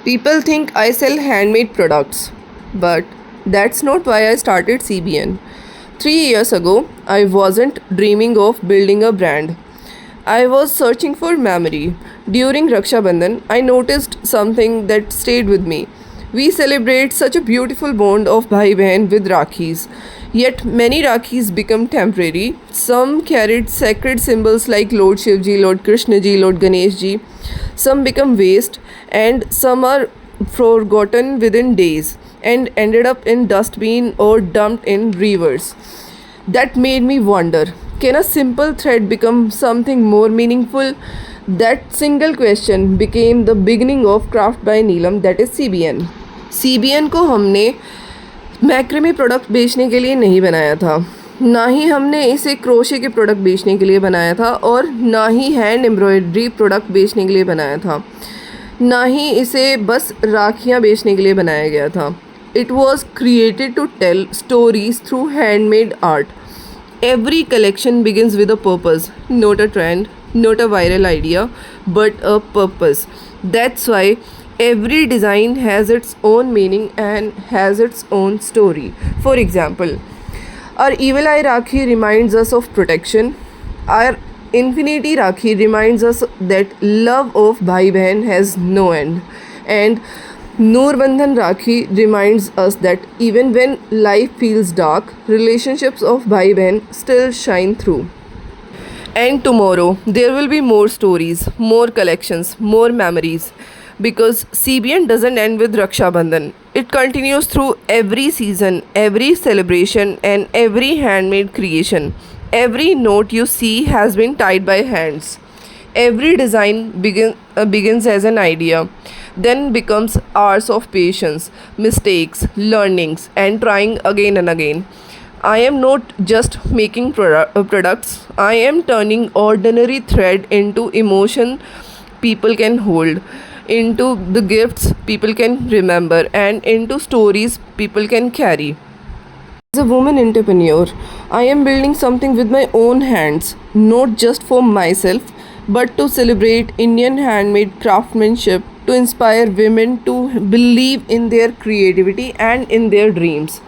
People think I sell handmade products, but that's not why I started CBN. 3 years ago, I wasn't dreaming of building a brand. I was searching for memory. During Raksha Bandhan, I noticed something that stayed with me. We celebrate such a beautiful bond of Bhai Behan with Rakhis. Yet many Rakhis become temporary. Some carried sacred symbols like Lord Shivji, Lord Krishnaji, Lord Ganeshji. Some become waste, and some are forgotten within days and ended up in dustbin or dumped in rivers. That made me wonder, can a simple thread become something more meaningful? That single question became the beginning of Craft by Neelam, that is CBN. CBN को हमने macrame product बेचने के लिए नहीं बनाया था, ना ही हमने इसे क्रोशे के प्रोडक्ट बेचने के लिए बनाया था, और ना ही हैंड एम्ब्रॉयडरी प्रोडक्ट बेचने के लिए बनाया था, ना ही इसे बस राखियाँ बेचने के लिए बनाया गया था. It was created to tell stories through handmade art. Every collection begins with a purpose, not a trend, not a viral idea, but a purpose. That's why every design has its own meaning and has its own story. For example, our Evil Eye Rakhi reminds us of protection. Our Infinity Rakhi reminds us that love of Bhai Behan has no end. And Noor Bandhan Rakhi reminds us that even when life feels dark, relationships of Bhai Behan still shine through. And tomorrow there will be more stories, more collections, more memories, because CBN doesn't end with Raksha Bandhan. It continues through every season, every celebration, and every handmade creation. Every note you see has been tied by hands. Every design begins as an idea, then becomes hours of patience, mistakes, learnings, and trying again and again. I am not just making products, I am turning ordinary thread into emotion people can hold, into the gifts people can remember, and into stories people can carry. As a woman entrepreneur, I am building something with my own hands, not just for myself, but to celebrate Indian handmade craftsmanship, to inspire women to believe in their creativity and in their dreams,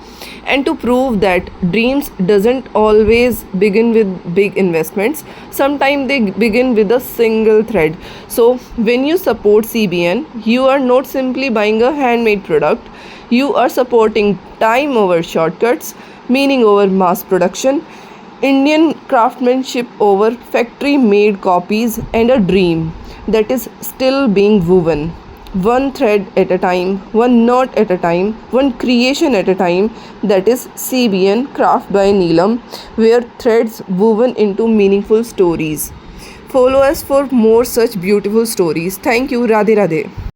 and to prove that dreams doesn't always begin with big investments. Sometimes they begin with a single thread. So when you support CBN, you are not simply buying a handmade product, you are supporting time over shortcuts, meaning over mass production, Indian craftsmanship over factory made copies, and a dream that is still being woven. One thread at a time, one knot at a time, one creation at a time. That is CBN Craft by Neelam, where threads woven into meaningful stories. Follow us for more such beautiful stories. Thank you. Radhe Radhe.